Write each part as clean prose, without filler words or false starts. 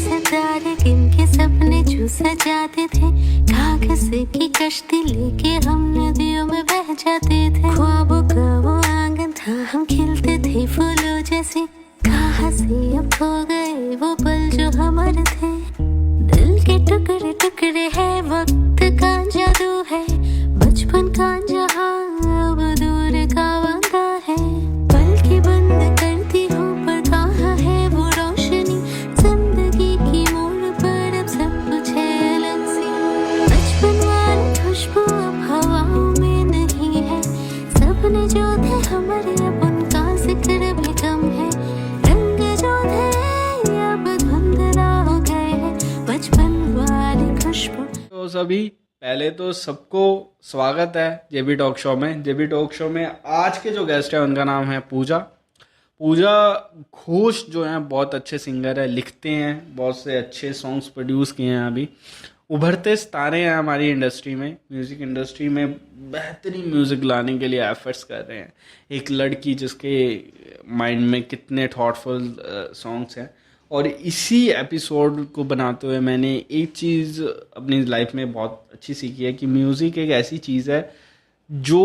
सितारे किनके सपने जो सजाते थे, कागज की कश्ती लेके हम नदियों में बह जाते थे। ख्वाबों का वो आंगन था, हम खिलते थे फूलों जैसे, कहाँ से अब खो गए वो पल जो हमारे थे। दिल के टुकड़े टुकड़े है, वक्त का जादू है, बचपन का जहां अब दूर का वादा है। पल की बंद करती हूँ पर कहाँ है वो रोशनी, जिंदगी की मोड़ पर अब सब कुछ है अलग सी। बचपन वाली खुशबू अब हवाओं में नहीं है, सपने जो थे हमारे अब उनका जिक्र भी कम है। रंग जो थे अब धुंधला हो गए हैं, बचपन वाली खुशबू। तो सभी पहले तो सबको स्वागत है जेबी टॉक शो में। जेबी टॉक शो में आज के जो गेस्ट हैं उनका नाम है पूजा। पूजा घोष जो हैं बहुत अच्छे सिंगर है, लिखते हैं, बहुत से अच्छे सॉन्ग्स प्रोड्यूस किए हैं। अभी उभरते सितारे हैं हमारी इंडस्ट्री में, म्यूज़िक इंडस्ट्री में बेहतरीन म्यूज़िक लाने के लिए एफर्ट्स कर रहे हैं। एक लड़की जिसके माइंड में कितने थॉटफुल सॉन्ग्स हैं। और इसी एपिसोड को बनाते हुए मैंने एक चीज़ अपनी लाइफ में बहुत अच्छी सीखी है कि म्यूज़िक एक ऐसी चीज़ है जो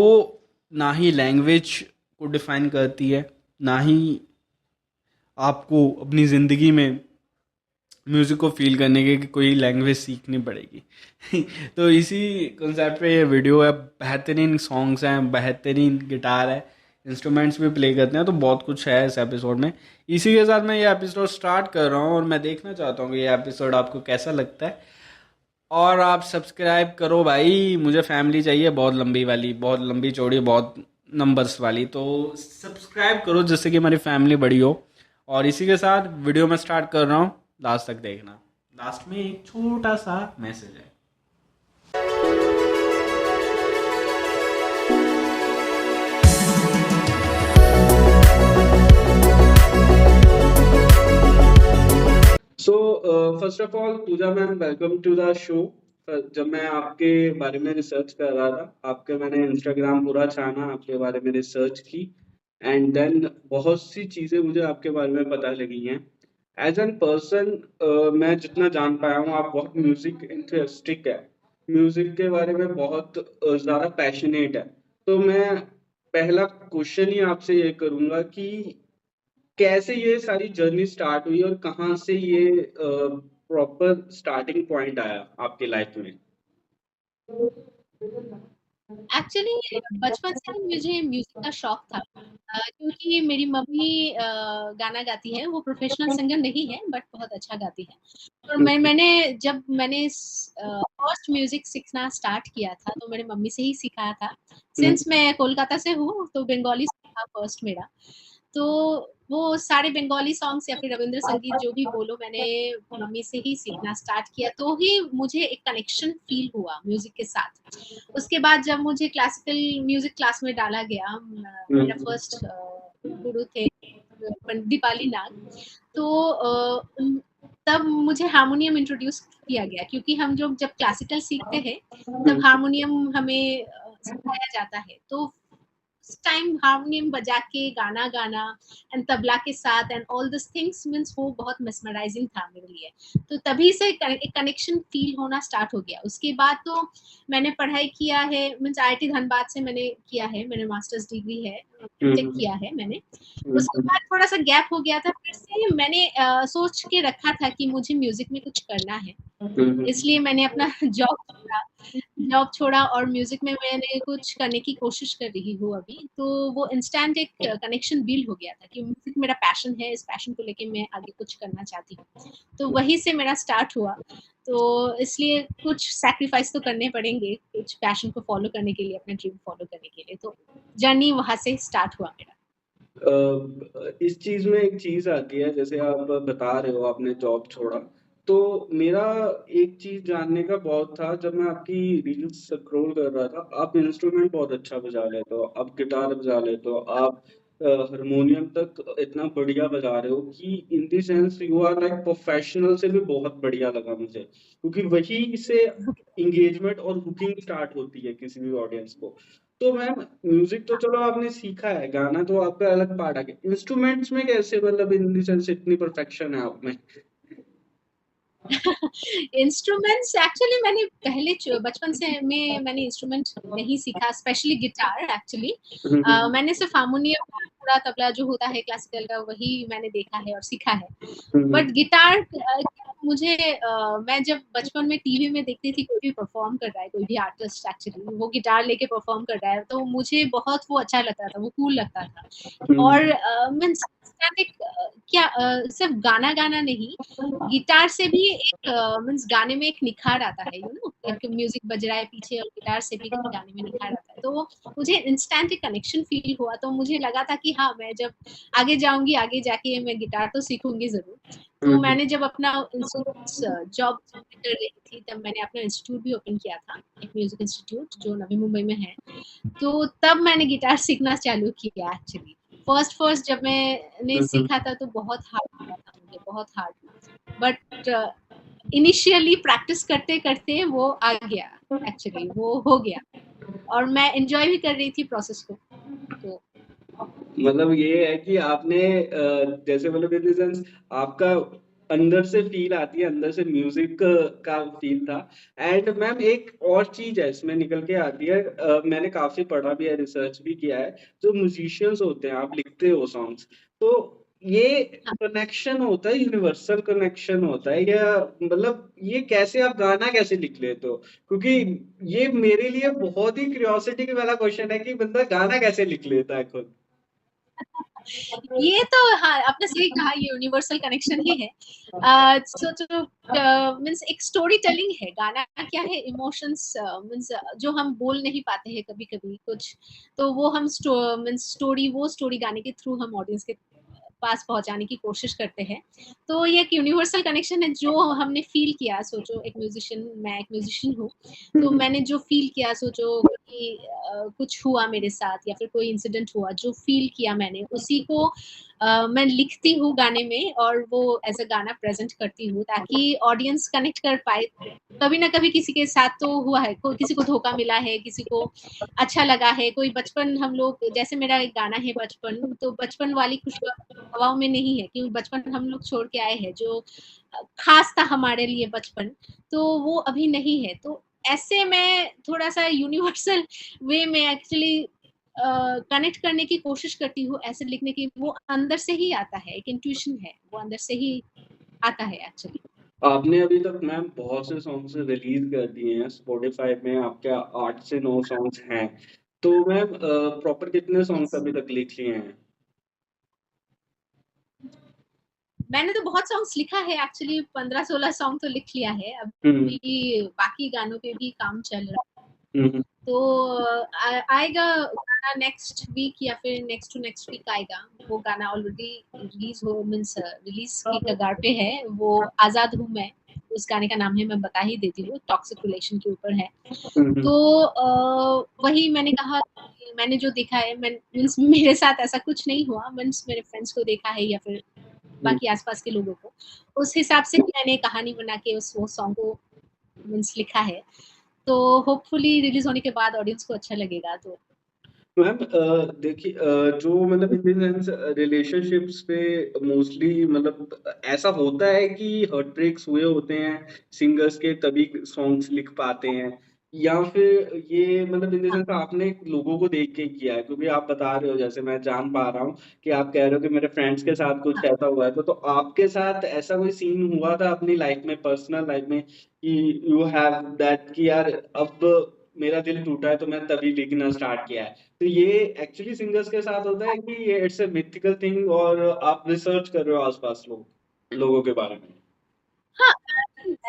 ना ही लैंग्वेज को डिफ़ाइन करती है, ना ही आपको अपनी ज़िंदगी में म्यूज़िक को फील करने के कोई लैंग्वेज सीखनी पड़ेगी। तो इसी कॉन्सेप्ट पे ये वीडियो है। बेहतरीन सॉन्ग्स हैं, बेहतरीन गिटार है, इंस्ट्रूमेंट्स भी प्ले करते हैं, तो बहुत कुछ है इस एपिसोड में। इसी के साथ मैं ये एपिसोड स्टार्ट कर रहा हूँ और मैं देखना चाहता हूँ कि ये एपिसोड आपको कैसा लगता है। और आप सब्सक्राइब करो भाई, मुझे फैमिली चाहिए बहुत लंबी वाली, बहुत लंबी चौड़ी, बहुत नंबर्स वाली। तो सब्सक्राइब करो जिससे कि हमारी फैमिली बड़ी हो। और इसी के साथ वीडियो में स्टार्ट कर रहा हूँ, लास्ट तक देखना। लास्ट में एक छोटा सा मैसेज है। So first of all Pooja ma'am, welcome to the show. जब मैं आपके बारे में रिसर्च कर रहा था, आपके मैंने इंस्टाग्राम पूरा छाना, आपके बारे में रिसर्च की, एंड देन बहुत सी चीज़ें मुझे आपके बारे में पता लगी हैं। एज एन पर्सन मैं जितना जान पाया हूँ, आप बहुत म्यूज़िक इंटरेस्टिक है, म्यूज़िक के बारे में बहुत ज़्यादा पैशनेट है। तो मैं पहला क्वेश्चन ही आपसे ये करूँगा कि कैसे ये सारी जर्नी स्टार्ट हुई और कहाँ से ये प्रॉपर स्टार्टिंग पॉइंट आया आपकी लाइफ में? एक्चुअली बचपन से ही मुझे म्यूजिक का शौक था, क्योंकि मेरी मम्मी गाना गाती है। वो प्रोफेशनल सिंगर नहीं है बट बहुत अच्छा गाती है। और जब मैंने फर्स्ट म्यूजिक सीखना स्टार्ट किया था तो मेरे मम्मी से ही सीखा था। सिंस मैं कोलकाता से हूँ तो बंगाली सीखा फर्स्ट मेरा। तो वो सारे बंगाली सॉन्ग्स या फिर रविंद्र संगीत जो भी बोलो, मैंने मम्मी से ही सीखना स्टार्ट किया, तो ही मुझे एक कनेक्शन फील हुआ म्यूजिक के साथ। उसके बाद जब मुझे क्लासिकल म्यूजिक क्लास में डाला गया, मेरा फर्स्ट गुरु थे पंडित दीपाली नाग, तो तब मुझे हारमोनियम इंट्रोड्यूस किया गया, क्योंकि हम जब क्लासिकल सीखते हैं तब हारमोनियम हमें सिखाया जाता है। तो उस टाइम हारमोनियम बजा के गाना गाना एंड तबला के साथ and all this things means वो बहुत मेस्मराइजिंग था मेरे लिए। तो तभी से एक कनेक्शन फील होना स्टार्ट हो गया। उसके बाद तो मैंने पढ़ाई किया है, मीन्स IIT धनबाद से मैंने किया है, मैंने मास्टर्स डिग्री है, चेक किया है मैंने। उसके बाद थोड़ा सा गैप हो गया था, फिर से मैंने सोच के रखा था कि मुझे म्यूजिक में कुछ करना है, इसलिए मैंने अपना जॉब छोड़ा और म्यूजिक में मैंने कुछ करने की कोशिश कर रही हूँ अभी। तो वो इंस्टेंट एक कनेक्शन बिल्ड हो गया था कि म्यूजिक मेरा पैशन है, इस पैशन को लेके मैं आगे कुछ करना चाहती हूँ। तो वहीं से मेरा स्टार्ट हुआ। तो इसलिए कुछ सैक्रिफाइस तो करने पड़ेंगे कुछ पैशन को फॉलो करने के लिए, अपने ड्रीम फॉलो करने के लिए। तो जर्नी वहां से स्टार्ट हुआ मेरा। इस चीज में एक चीज आती है, जैसे आप बता रहे हो आपने जॉब छोड़ा, तो मेरा एक चीज जानने का बहुत था। जब मैं आपकी रील्स स्क्रॉल कर रहा था, आप इंस्ट्रूमेंट बहुत अच्छा बजा लेते हो, आप गिटार बजा लेते हो, आप हारमोनियम तक इतना बढ़िया बजा रहे हो कि in the sense you are like professional से भी बहुत बढ़िया लगा मुझे, क्योंकि वही से इंगेजमेंट और हुकिंग स्टार्ट होती है किसी भी ऑडियंस को। तो मैम, म्यूजिक तो चलो आपने सीखा है, गाना तो आपका अलग पार्ट आ गया, इंस्ट्रूमेंट्स में कैसे, मतलब इन द सेंस इतनी परफेक्शन है आप में? इंस्ट्रूमेंट्स एक्चुअली मैंने पहले बचपन से में मैंने इंस्ट्रूमेंट नहीं सीखा, स्पेशली गिटार एक्चुअली। मैंने सिर्फ हारमोनियम, पूरा तबला जो होता है क्लासिकल का, वही मैंने देखा है और सीखा है। बट गिटार मुझे मैं जब बचपन में टीवी में देखती थी कोई भी परफॉर्म कर रहा है, कोई भी आर्टिस्ट एक्चुअली वो गिटार लेके परफॉर्म कर रहा है, तो मुझे बहुत वो अच्छा लगता था, वो कूल लगता था। और मीन्स क्या सिर्फ गाना गाना नहीं, गिटार से भी एक मीन्स गाने में एक निखार आता है, यू नो, एक म्यूजिक बज रहा है पीछे और गिटार से भी गाने में निखार आता है, तो मुझे इंस्टेंट एक कनेक्शन फील हुआ। तो मुझे लगा था कि हाँ, मैं जब आगे जाऊंगी, आगे जाके मैं गिटार तो सीखूंगी जरूर। तो मैंने जब अपना जॉब कर रही थी, तब मैंने अपना इंस्टीट्यूट भी ओपन किया था, एक म्यूजिक इंस्टीट्यूट जो नवी मुंबई में है। तो तब मैंने गिटार सीखना चालू किया एक्चुअली। फर्स्ट जब मैंने सीखा था तो बहुत हार्ड था मुझे, बहुत हार्ड। बट इनिशियली प्रैक्टिस करते करते वो आ गया, एक्चुअली वो हो गया, और मैं एंजॉय भी कर रही थी प्रोसेस को। तो मतलब ये है कि आपने जैसे मतलब इन द सेंस आपका अंदर से फील आती है, अंदर से म्यूजिक का फील था। एंड मैम एक और चीज है इसमें निकल के आती है, मैंने काफी पढ़ा भी है, रिसर्च भी किया है। जो म्यूजिशियंस होते हैं, आप लिखते हो सॉन्ग्स, तो ये कनेक्शन होता है, यूनिवर्सल कनेक्शन होता है, या मतलब ये कैसे आप गाना कैसे लिख लेते हो? क्योंकि ये मेरे लिए बहुत ही क्यूरियोसिटी वाला क्वेश्चन है कि बंदा गाना कैसे लिख लेता है खुद। ये तो हाँ, आपने सही कहा, ये यूनिवर्सल कनेक्शन ही है। तो मीन्स एक स्टोरी टेलिंग है। गाना क्या है, इमोशंस, मीन्स जो हम बोल नहीं पाते हैं कभी कभी कुछ, तो वो हम मीन्स स्टोरी गाने के थ्रू हम ऑडियंस के पास पहुंचाने की कोशिश करते हैं। तो ये एक यूनिवर्सल कनेक्शन है जो हमने फील किया। सोचो एक म्यूजिशियन, मैं एक म्यूजिशियन हूँ, तो मैंने जो फील किया, सोचो कि कुछ हुआ मेरे साथ या फिर कोई इंसिडेंट हुआ, जो फील किया मैंने, उसी को मैं लिखती हूँ गाने में, और वो एज अ गाना प्रेजेंट करती हूँ, ताकि ऑडियंस कनेक्ट कर पाए। कभी ना कभी किसी के साथ तो हुआ है, किसी को धोखा मिला है, किसी को अच्छा लगा है, कोई बचपन, हम लोग जैसे मेरा एक गाना है बचपन, तो बचपन वाली खुशबू हवाओं में नहीं है, क्योंकि बचपन हम लोग छोड़ के आए हैं, जो खास था हमारे लिए बचपन, तो वो अभी नहीं है। तो ऐसे मैं थोड़ा सा यूनिवर्सल वे में एक्चुअली कनेक्ट करने की कोशिश करती हूँ, ऐसे लिखने की। वो अंदर से ही आता है, एक इंट्यूशन है, वो अंदर से ही आता है एक्चुअली। आपने अभी तक मैम बहुत से सॉन्ग्स रिलीज कर दिए हैं, स्पॉटिफाई में आपके 8 से 9 सॉन्ग्स हैं। तो मैम प्रॉपर कितने सॉन्ग्स yes. अभी तक लिख लिए हैं? मैंने तो बहुत सॉन्ग्स लिखा है एक्चुअली, 15-16 सॉन्ग तो लिख लिया है। हम्म अभी बाकी गानों पे भी काम चल रहा है। हम्म तो आएगा गाना नेक्स्ट वीक या फिर नेक्स्ट टू नेक्स्ट वीक आएगा। वो गाना ऑलरेडी रिलीज हो, मीन्स रिलीज की कगार पे है। वो आजाद हूँ मैं, उस गाने का नाम है, मैं बता ही देती हूँ, टॉक्सिक रिलेशन के ऊपर है। हम्म तो वही मैंने कहा, मैंने जो देखा है, मीन्स मेरे साथ ऐसा कुछ नहीं हुआ, मीन्स मेरे फ्रेंड्स को देखा है या फिर बाकी आसपास के लोगों को, उस हिसाब से मैंने कहानी बना के वो सॉन्ग को मीन्स लिखा है। तो होपफुली रिलीज होने के बाद ऑडियंस को अच्छा लगेगा। तो मैम देखिए, जो मतलब इन सेंस रिलेशनशिप्स पे मोस्टली मतलब ऐसा होता है कि हार्ट ब्रेक्स हुए होते हैं सिंगर्स के, तभी सॉन्ग्स लिख पाते हैं, या फिर ये मतलब इन सेंस आपने लोगों को देख के किया है? क्योंकि आप बता रहे हो, जैसे मैं जान पा रहा हूँ कि आप कह रहे हो कि मेरे फ्रेंड्स के साथ कुछ ऐसा हुआ है, तो आपके साथ ऐसा कोई सीन हुआ था अपनी लाइफ में, पर्सनल लाइफ में, कि यू हैव दैट कि यार अब मेरा दिल टूटा है तो मैं तभी लिखना स्टार्ट किया है? तो ये एक्चुअली सिंगर्स के साथ होता है कि ये इट्स अ मिथिकल थिंग, और आप रिसर्च कर रहे हो आसपास लोगों के बारे में? हाँ,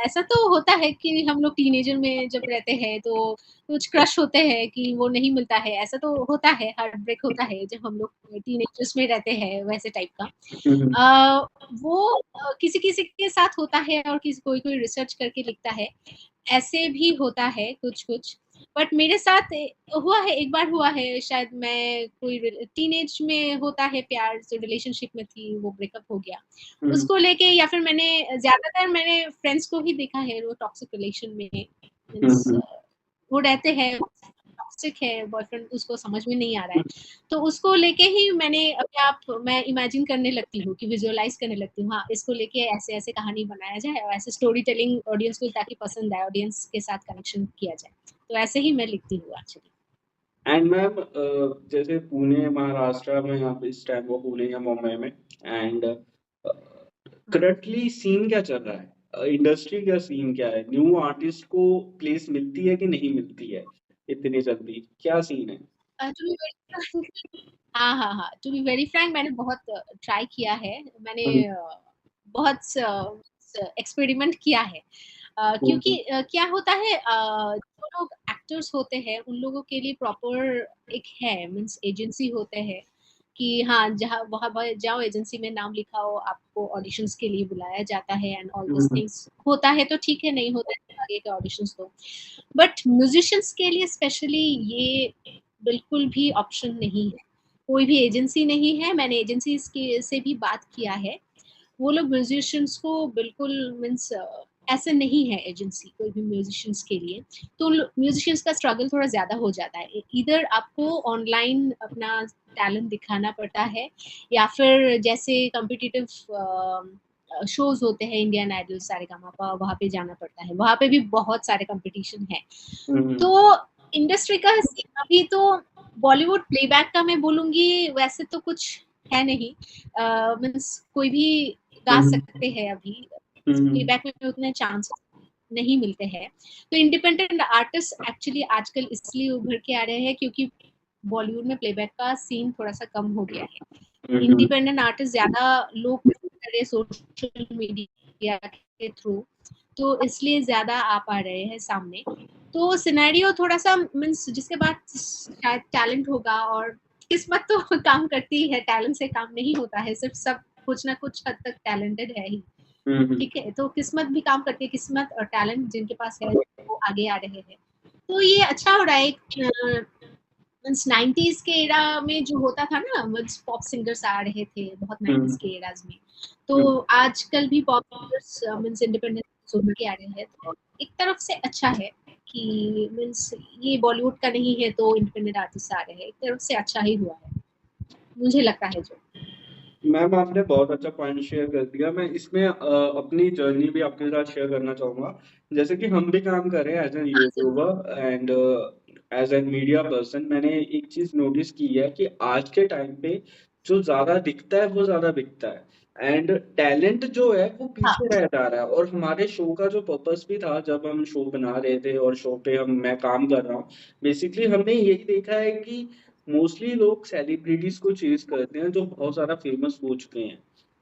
ऐसा तो होता है कि हम लोग टीनेजर में जब रहते हैं तो कुछ क्रश होते हैं कि वो नहीं मिलता है, ऐसा तो होता है, हार्ट ब्रेक होता है जब हम लोग टीनेजर्स में रहते हैं, वैसे टाइप का। हम्म वो किसी किसी के साथ होता है, और किसी कोई कोई रिसर्च करके लिखता है, ऐसे भी होता है कुछ कुछ। बट मेरे साथ हुआ है, एक बार हुआ है शायद, मैं कोई टीनेज में होता है प्यार, जो रिलेशनशिप में थी वो ब्रेकअप हो गया, हम्म उसको लेके, या फिर ज्यादातर मैंने फ्रेंड्स को ही देखा है वो टॉक्सिक रिलेशन में, मीन्स हम्म वो रहते हैं टॉक्सिक है बॉयफ्रेंड, उसको समझ में नहीं आ रहा है, तो उसको लेके ही मैं इमेजिन करने लगती हूँ कि विजुअलाइज करने लगती हूँ, हाँ इसको लेके ऐसे ऐसे कहानी बनाया जाए और ऐसे स्टोरी टेलिंग ऑडियंस को ताकि पसंद आए, ऑडियंस के साथ कनेक्शन किया जाए, तो ऐसे ही मैं लिखती हूँ एक्चुअली। एंड मैम जैसे पुणे महाराष्ट्र में आप इस टाइम वो पुणे या मुंबई में एंड करंटली सीन क्या चल रहा है, इंडस्ट्री का सीन क्या है, न्यू आर्टिस्ट को प्लेस मिलती है कि नहीं मिलती है इतनी जल्दी, क्या सीन है? टू बी वेरी फ्रैंक, हाँ हाँ हाँ, टू बी वेरी फ्रैंक मैंने बहुत ट्राई किया है, मैंने बहुत एक्सपेरिमेंट किया है, क्योंकि क्या होता है, जो लोग एक्टर्स होते हैं उन लोगों के लिए प्रॉपर एक है मीन्स एजेंसी होते हैं कि हाँ जहाँ वहाँ जाओ, एजेंसी में नाम लिखाओ, आपको ऑडिशंस के लिए बुलाया जाता है एंड ऑल दिस थिंग्स होता है, तो ठीक है, नहीं होता है आगे के ऑडिशंस तो, बट म्यूजिशियंस के लिए स्पेशली ये बिल्कुल भी ऑप्शन नहीं है, कोई भी एजेंसी नहीं है, मैंने एजेंसी से भी बात किया है, वो लोग म्यूजिशियंस को बिल्कुल मीन्स ऐसे नहीं है एजेंसी कोई भी म्यूजिशियंस के लिए, तो म्यूजिशियंस का स्ट्रगल थोड़ा ज़्यादा हो जाता है, इधर आपको ऑनलाइन अपना टैलेंट दिखाना पड़ता है या फिर जैसे कॉम्पिटिटिव शोज होते हैं इंडियन आइडल सारेगामापा, वहाँ पे जाना पड़ता है, वहाँ पे भी बहुत सारे कंपटीशन है, तो इंडस्ट्री का अभी तो बॉलीवुड प्लेबैक का मैं बोलूंगी वैसे तो कुछ है नहीं, मीन्स कोई भी गा सकते हैं अभी, प्लेबैक में उतने चांस नहीं मिलते हैं, तो इंडिपेंडेंट आर्टिस्ट एक्चुअली आजकल इसलिए उभर के आ रहे हैं क्योंकि बॉलीवुड में प्लेबैक का सीन थोड़ा सा कम हो गया है, इंडिपेंडेंट आर्टिस्ट ज्यादा लोग करे सोशल मीडिया के थ्रू, तो इसलिए ज्यादा आ पा रहे हैं सामने, तो सिनेरियो थोड़ा सा मीन्स जिसके पास शायद टैलेंट होगा, और किस्मत तो काम करती है, टैलेंट से काम नहीं होता है, सिर्फ सब कुछ ना कुछ हद तक टैलेंटेड है ही, ठीक है, तो किस्मत भी काम करती है, किस्मत और टैलेंट जिनके पास है वो आगे आ रहे हैं, तो ये अच्छा हो रहा है। मीन्स 90s के एरा में जो होता था ना, मीन्स पॉप सिंगर्स आ रहे थे बहुत 90s के एराज में, तो आजकल भी पॉप सिंगर्स मीन्स इंडिपेंडेंट उभर के आ रहे हैं, तो एक तरफ से अच्छा है कि मीन्स ये बॉलीवुड का नहीं है तो इंडिपेंडेंट आर्टिस्ट आ रहे हैं, एक तरफ से अच्छा ही हुआ है, मुझे लगता है जो। मैम आपने बहुत अच्छा पॉइंट शेयर कर दिया, मैं इसमें अपनी जर्नी भी आपके साथ शेयर करना चाहूंगा, जैसे कि हम भी काम कर रहे हैं as an YouTuber and as an media person, मैंने एक चीज नोटिस की है कि आज के टाइम पे जो ज्यादा दिखता है वो ज्यादा बिकता है एंड टैलेंट जो है वो पीछे रह जा रहा है, और हमारे शो का जो पर्पस भी था जब हम शो बना रहे थे और शो पे मैं काम कर रहा हूँ, बेसिकली हमने यही देखा है कि मोस्टली लोग सेलिब्रिटीज को चेज करते हैं जो बहुत ज्यादा फेमस हो चुके हैं,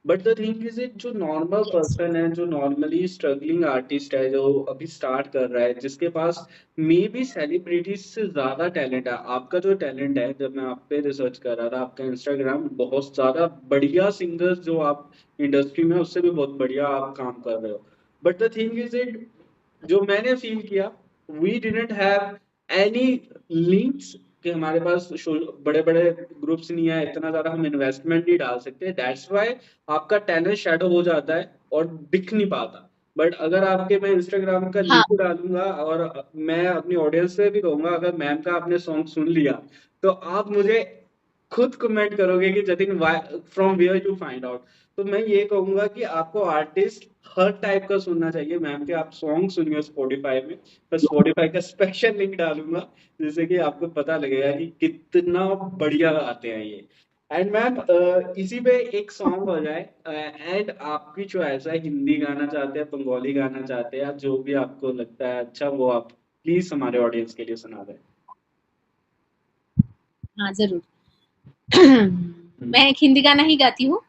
but the thing is it जो नॉर्मल पर्सन है, जो नॉर्मली स्ट्रगलिंग आर्टिस्ट है, जो अभी स्टार्ट कर रहा है, जिसके पास मे बी सेलिब्रिटीज से ज्यादा टैलेंट है, आपका जो टैलेंट है, जब मैं आप पे रिसर्च कर रहा था आपका इंस्टाग्राम बहुत ज्यादा बढ़िया सिंगर्स जो आप इंडस्ट्री में उससे भी बहुत बढ़िया आप काम कर रहे हो, but the thing is it जो मैंने फील किया, we didn't have any links कि हमारे पास बड़े बड़े ग्रुप्स नहीं है, इतना ज्यादा हम इन्वेस्टमेंट नहीं डाल सकते, दैट्स व्हाई आपका टैलेंट शैडो हो जाता है और दिख नहीं पाता, बट अगर आपके मैं इंस्टाग्राम का लिंक डालूंगा और मैं अपनी ऑडियंस से भी कहूंगा अगर मैम का आपने सॉन्ग सुन लिया तो आप मुझे खुद कमेंट करोगे कि Jatin from where you find out, तो मैं ये कहूंगा कि आपको आर्टिस्ट हर टाइप का सुनना चाहिए, मैम के आप सॉन्ग सुनिए स्पॉटिफाई में, मैं स्पॉटिफाई का स्पेशल लिंक डालूंगा जिससे कि आपको पता लगेगा कि कितना बढ़िया गाते हैं ये, एंड मैम इसी पे एक सॉन्ग हो जाए एंड आपकी चॉइस है, हिंदी गाना चाहते हैं, बंगाली गाना चाहते हैं, जो भी आपको लगता है अच्छा वो आप प्लीज हमारे ऑडियंस के लिए सुना दें। हाँ जरूर। मैं एक हिंदी गाना ही गाती हूँ।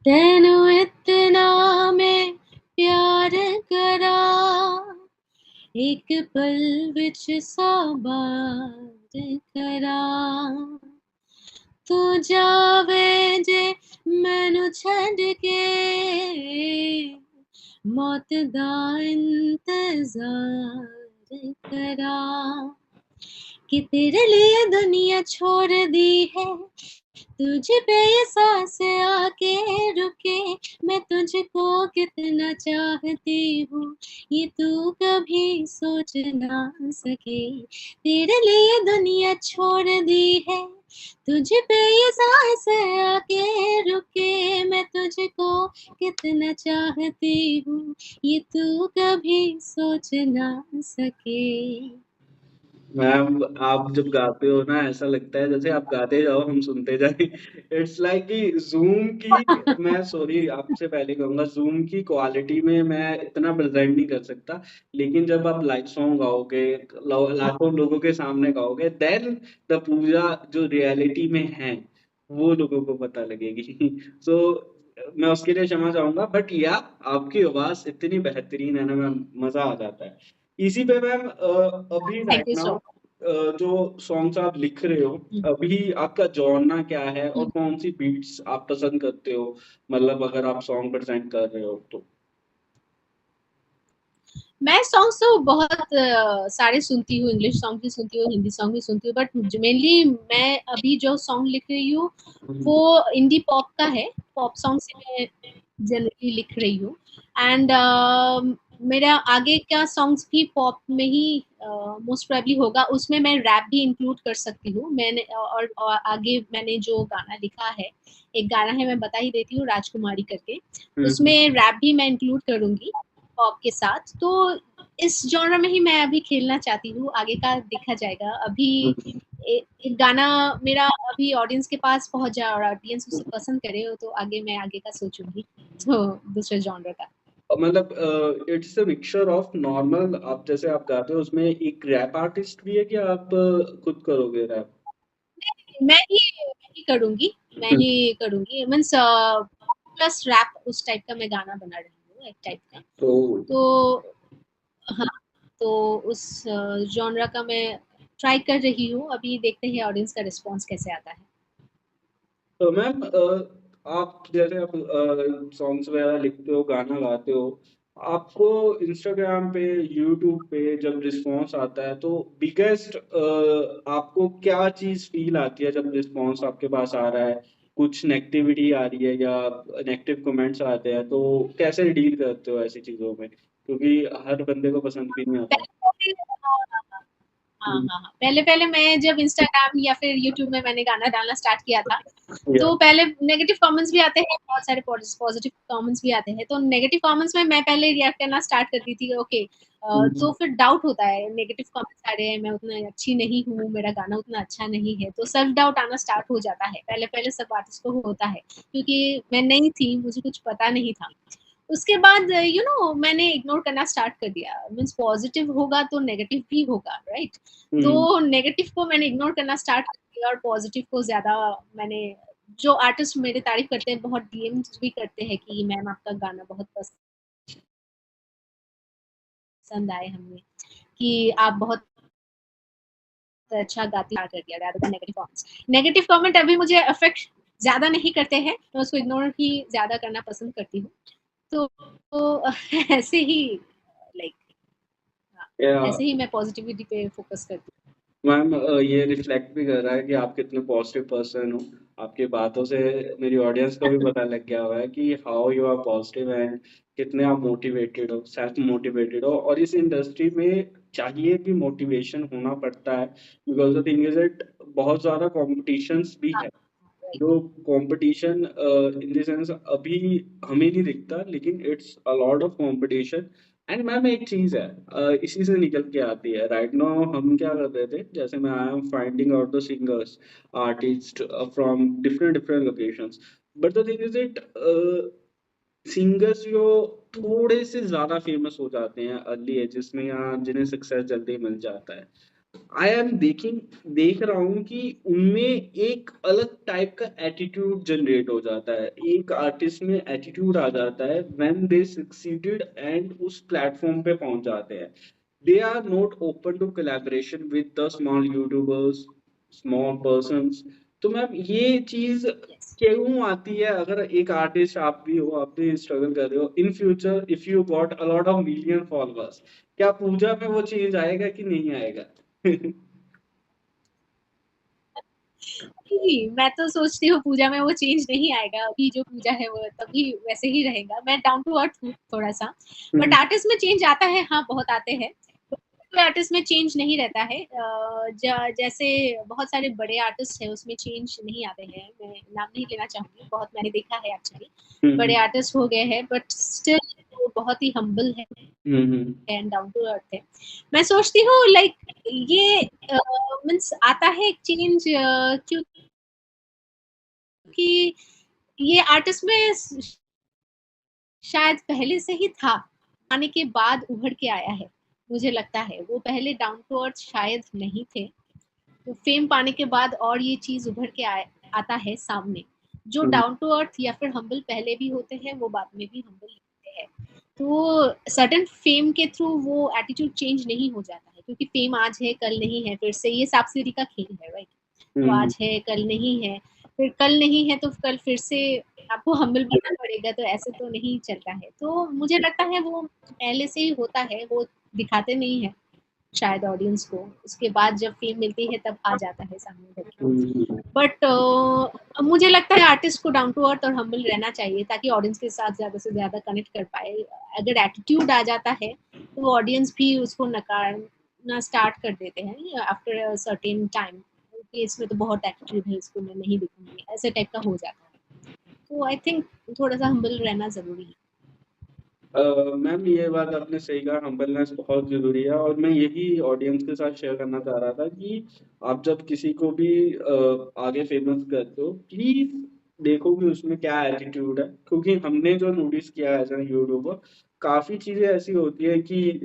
तेनू इतना मैं प्यार करा, एक पल विच सौ बार करा, तू जावे जे मैनू छड़ के, मौत दा इंतजार करा, कि तेरे लिए दुनिया छोड़ दी है, तुझ पे ये सांस आके रुके, मैं तुझको कितना चाहती हूँ ये तू कभी सोच ना सके, तेरे लिए दुनिया छोड़ दी है, तुझ पे ये सांस आके रुके, मैं तुझको कितना चाहती हूँ ये तू कभी सोच ना सके। मैम आप जब गाते हो ना ऐसा लगता है जैसे आप गाते जाओ हम सुनते जाए। इट्स लाइक कि जूम की, मैं सॉरी आपसे पहले कहूंगा, जूम की क्वालिटी में मैं इतना प्रेजेंट नहीं कर सकता, लेकिन जब आप लाइव सॉन्ग गाओगे, लाखों लोगों के सामने गाओगे, देन द पूजा जो रियलिटी में है वो लोगों को पता लगेगी। सो मैं उसके लिए क्षमा चाहूंगा, बट या आपकी आवाज इतनी बेहतरीन है ना मैम, मजा आ जाता है। इसी पे मैम अभी thank right you now so जो सॉन्ग्स आप लिख रहे हो, मच। अभी आपका जॉनरा क्या है और कौन सी बीट्स आप पसंद करते हो, मतलब अगर आप सॉन्ग प्रेजेंट कर रहे हो तो। मैं सॉन्ग्स तो बहुत सारे सुनती हूँ, इंग्लिश सॉन्ग भी सुनती हूँ, हिंदी सॉन्ग भी सुनती हूँ, बट मेनली मैं अभी जो सॉन्ग लिख रही हूँ वो इंडी पॉप का है। पॉप सॉन्ग से मैं जनरली लिख रही हूँ, एंड मेरा आगे का सॉन्ग्स भी पॉप में ही मोस्ट प्रोबेबली होगा, उसमें मैं रैप भी इंक्लूड कर सकती हूँ। मैंने और आगे मैंने जो गाना लिखा है, एक गाना है, मैं बता ही देती हूँ, राजकुमारी करके, उसमें रैप भी मैं इंक्लूड करूंगी पॉप के साथ। तो इस जॉनर में ही मैं अभी खेलना चाहती हूँ, आगे का देखा जाएगा। अभी एक गाना मेरा अभी ऑडियंस के पास पहुंच जाए और ऑडियंस उसे पसंद करे तो आगे मैं आगे का सोचूंगी, तो दूसरे जॉनर का। मतलब it's a mixture of normal, आप जैसे आप गाते हो उसमें एक रैप आर्टिस्ट भी है कि आप खुद करोगे रैप। मैं ही करूंगी, मैं ही करूंगी, मीन्स प्लस रैप, उस टाइप का मैं गाना बना रही हूँ, एक टाइप का। तो तो हाँ, तो उस जॉनरा का मैं ट्राई कर रही हूँ, अभी देखते हैं ऑडियंस का रिस्पॉन्स कैसे आता है। तो मैम आप जैसे आप सॉन्ग्स वगैरह लिखते हो, गाना गाते हो, आपको इंस्टाग्राम पे, यूट्यूब पे जब रिस्पॉन्स आता है तो बिगेस्ट आपको क्या चीज फील आती है जब रिस्पॉन्स आपके पास आ रहा है? कुछ नेगेटिविटी आ रही है या नेगेटिव कमेंट्स आते हैं, तो कैसे डील करते हो ऐसी चीजों में, क्योंकि हर बंदे को पसंद भी नहीं आता। हाँ, हाँ, हाँ। पहले-पहले मैं जब इंस्टाग्राम या फिर यूट्यूब में मैंने गाना डालना स्टार्ट किया था, या तो पहले नेगेटिव कमेंट्स भी आते हैं, बहुत सारे पॉजिटिव कमेंट्स भी आते हैं। तो नेगेटिव कमेंट्स में मैं पहले रिएक्ट करना स्टार्ट करती थी, ओके, तो फिर डाउट होता है, नेगेटिव कमेंट्स आ रहे हैं, मैं उतना अच्छी नहीं हूँ, मेरा गाना उतना अच्छा नहीं है, तो सेल्फ डाउट आना स्टार्ट हो जाता है। पहले-पहले सब आर्टिस्ट को होता है, क्योंकि मैं नई थी, मुझे कुछ पता नहीं था। उसके बाद मैंने इग्नोर करना स्टार्ट कर दिया, मीन्स पॉजिटिव होगा तो नेगेटिव भी होगा, राइट? तो नेगेटिव को मैंने इग्नोर करना स्टार्ट कर दिया और पॉजिटिव को ज्यादा मैंने, जो आर्टिस्ट मेरे तारीफ करते हैं, बहुत डीएम्स भी करते हैं कि मैम आपका गाना बहुत पसंद आए हमें, कि आप बहुत अच्छा गाती कर दिया, rather than negative comments. Negative comment अभी मुझे अफेक्ट ज्यादा नहीं करते हैं, मैं उसको इग्नोर ही ज्यादा करना पसंद करती हूँ। तो ऐसे ही, लाइक, हाँ, ऐसे ही मैं पॉजिटिविटी पे फोकस करती हूँ। मैम ये रिफ्लेक्ट भी कर रहा है कि आप कितने पॉजिटिव पर्सन हो। आपकी बातों से मेरी ऑडियंस को भी पता लग गया हुआ है कि how you are positive and कितने आप मोटिवेटेड हो, सेल्फ मोटिवेटेड हो, और इस इंडस्ट्री में चाहिए भी मोटिवेशन होना पड़ता है, because the thing is it बहुत ज़्यादा कॉम्पिटिशन्स भी हाँ, है। जो कंपटीशन इन द सेंस अभी हमें नहीं दिखता, लेकिन it's a lot of competition. And ma'am एक चीज है इसी से निकल के आती है, राइट नाउ हम क्या कर रहे थे, जैसे मैं I am finding out the singers, artist from different different locations, but the thing is it, singers जो थोड़े से ज्यादा फेमस हो जाते हैं अर्ली एजेस में, या जिन्हें सक्सेस जल्दी मिल जाता है, आई एम देख रहा हूँ कि उनमें एक अलग टाइप का एटीट्यूड जनरेट हो जाता है, एक आर्टिस्ट में एटीट्यूड आ जाता है व्हेन दे सक्सीडेड एंड उस प्लेटफॉर्म पे पहुंच जाते हैं, they are not open to collaboration with the small YouTubers, small persons. तो मैम ये चीज yes. क्यों आती है? अगर एक आर्टिस्ट आप भी हो, आप भी स्ट्रगल कर रहे हो, in future if you got a lot of million followers, क्या पूजा में वो चेंज आएगा कि नहीं आएगा? नहीं, मैं तो सोचती हूँ पूजा में वो चेंज नहीं आएगा, अभी जो पूजा है वो तभी वैसे ही रहेगा। मैं डाउन टू अर्थ हूँ थोड़ा-सा, बट आर्टिस्ट में चेंज आता है, हाँ, बहुत आते हैं। कोई आर्टिस्ट में चेंज नहीं रहता है। जैसे बहुत सारे बड़े आर्टिस्ट हैं, उसमें चेंज नहीं आते हैं। मैं नाम नहीं लेना चाहूँगी, बहुत मैंने देखा है एक्चुअली। बड़े आर्टिस्ट हो गए हैं, बट स्टिल वो बहुत ही हम्बल है एंड डाउन टू अर्थ है। मैं सोचती हूँ लाइक ये मीन्स आता है चेंज क्योंकि ये आर्टिस्ट में शायद पहले से ही था, आने के बाद उभर के आया है, मुझे लगता है। वो पहले डाउन टू अर्थ शायद नहीं थे, तो फेम पाने के बाद और ये चीज़ उभर के आता है सामने। जो डाउन टू अर्थ या फिर हम्बल पहले भी होते हैं, वो बाद में भी हम्बल होते हैं। तो सडन फेम के थ्रू वो एटीट्यूड चेंज नहीं हो जाता है, क्योंकि फेम आज है, कल नहीं है, फिर से ये सांप सीढ़ी का खेल है, राइट? तो आज है, कल नहीं है, फिर कल नहीं है तो कल फिर से आपको हम्बल बनना पड़ेगा, तो ऐसे तो नहीं चलता है। तो मुझे लगता है वो पहले से ही होता है, वो दिखाते नहीं है शायद ऑडियंस को, उसके बाद जब फेम मिलती है तब आ जाता है सामने। बट मुझे लगता है आर्टिस्ट को डाउन टू अर्थ और हम्बल रहना चाहिए, ताकि ऑडियंस के साथ ज़्यादा से ज़्यादा कनेक्ट कर पाए। अगर एटीट्यूड आ जाता है तो ऑडियंस भी उसको नकारना स्टार्ट कर देते हैं आफ्टर अ सर्टेन टाइम, कि इसमें तो बहुत एटीट्यूड है, इसको मैं नहीं दिखूंगी, ऐसे टाइप का हो जाता है। तो आई थिंक थोड़ा सा हम्बल रहना ज़रूरी है। मैम ये बात आपने सही कहा, हम्बलनेस बहुत ज़रूरी है और मैं यही ऑडियंस के साथ शेयर करना चाह रहा था कि आप जब किसी को भी आगे फेमस करते हो, प्लीज़ देखो कि उसमें क्या एटीट्यूड है, क्योंकि हमने जो नोटिस किया है एज एन यूट्यूबर, काफ़ी चीज़ें ऐसी होती है कि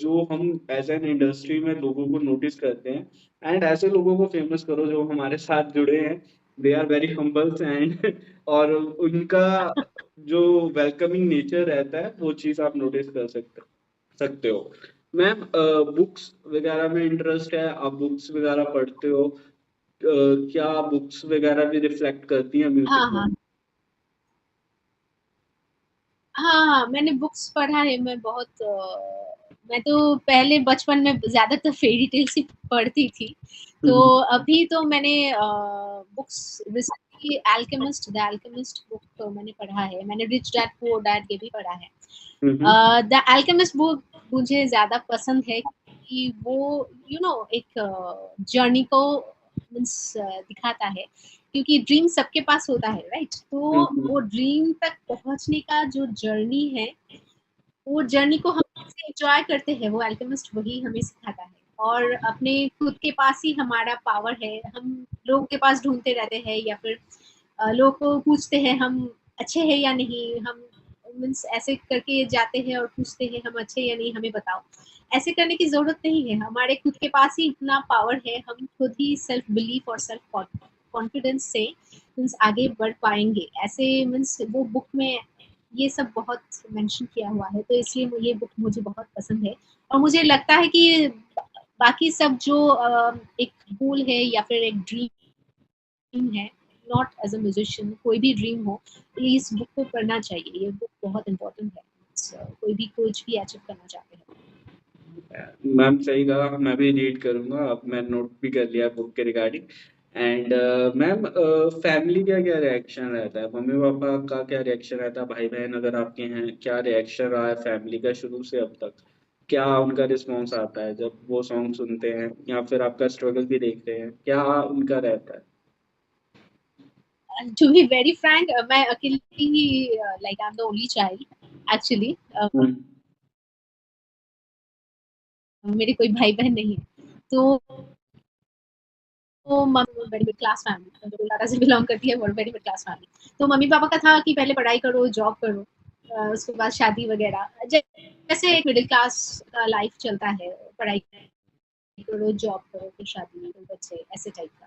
जो हम एज एन इंडस्ट्री में लोगों को नोटिस करते हैं, एंड ऐसे लोगों को फेमस करो जो हमारे साथ जुड़े हैं, they are very humbles and और उनका जो वेलकमिंग नेचर रहता है वो चीज आप नोटिस कर सकते हो। मैम बुक्स वगैरह में इंटरेस्ट है, आप बुक्स वगैरह पढ़ते हो, क्या बुक्स वगैरह भी रिफ्लेक्ट करती हैं हाँ, म्यूजिक में? हाँ। हाँ, हाँ, मैंने बुक्स पढ़ा है, मैं तो पहले बचपन में ज़्यादातर फेयरी टेल्स ही पढ़ती थी। तो अभी तो मैंने books recently the alchemist book तो मैंने पढ़ा है। मैंने रिच डैड पुअर डैड ये भी पढ़ा है। द अल्केमिस्ट बुक मुझे ज़्यादा पसंद है, कि वो एक जर्नी को मीन्स दिखाता है, क्योंकि ड्रीम सबके पास होता है, राइट? तो वो ड्रीम तक पहुंचने का जो जर्नी है, वो जर्नी को हम कैसे एंजॉय करते हैं, वो अल्केमिस्ट वही हमें सिखाता है। और अपने खुद के पास ही हमारा पावर है, हम लोगों के पास ढूंढते रहते हैं, या फिर लोग को पूछते हैं हम अच्छे हैं या नहीं, हम मीन्स ऐसे करके जाते हैं और पूछते हैं हम अच्छे या नहीं, हमें बताओ। ऐसे करने की जरूरत नहीं है, हमारे खुद के पास ही इतना पावर है, हम खुद ही सेल्फ बिलीफ और सेल्फ कॉन्फिडेंस से मीन्स आगे बढ़ पाएंगे। ऐसे मीन्स वो बुक में ये सब बहुत मेंशन किया हुआ है, तो इसलिए ये बुक मुझे बहुत पसंद है। और मुझे लगता है कि बाकी सब जो एक गोल है या फिर एक ड्रीम है, नॉट एज अ म्यूजिशियन, कोई भी ड्रीम हो, इस बुक को पढ़ना चाहिए। ये बुक बहुत इम्पोर्टेंट है। कोई भी कुछ भी अचीव करना चाहते हैं। मैम सही कहा, मैं भी रीड करूंगा, अब मैं नोट भी कर लिया बुक के रिगार्डिंग। एंड मैम फैमिली का क्या रिएक्शन रहता है, मम्मी पापा का क्या रिएक्शन रहता है, भाई बहन अगर आपके हैं, क्या रिएक्शन रहा है फैमिली का शुरू से अब तक? क्या उनका रिस्पॉन्स आता है जब वो सॉन्ग सुनते हैं, या फिर आपका स्ट्रगल भी देखते हैं, क्या उनका रहता है? टू बी वेरी फ्रैंक, मैं अकेली ही like I am the only child actually. मेरे कोई भाई बहन नहीं है, तो मम्मी बड़ी मिडिल क्लास फैमिली, जो कोलकाता से बिलोंग करती है, वो वेरी मिडिल क्लास फैमिली। तो मम्मी पापा का था कि पहले पढ़ाई करो, जॉब करो, उसके बाद शादी वगैरह, जैसे एक मिडिल क्लास का लाइफ चलता है, पढ़ाई करो, जॉब करो, फिर शादी, फिर बच्चे, ऐसे टाइप का।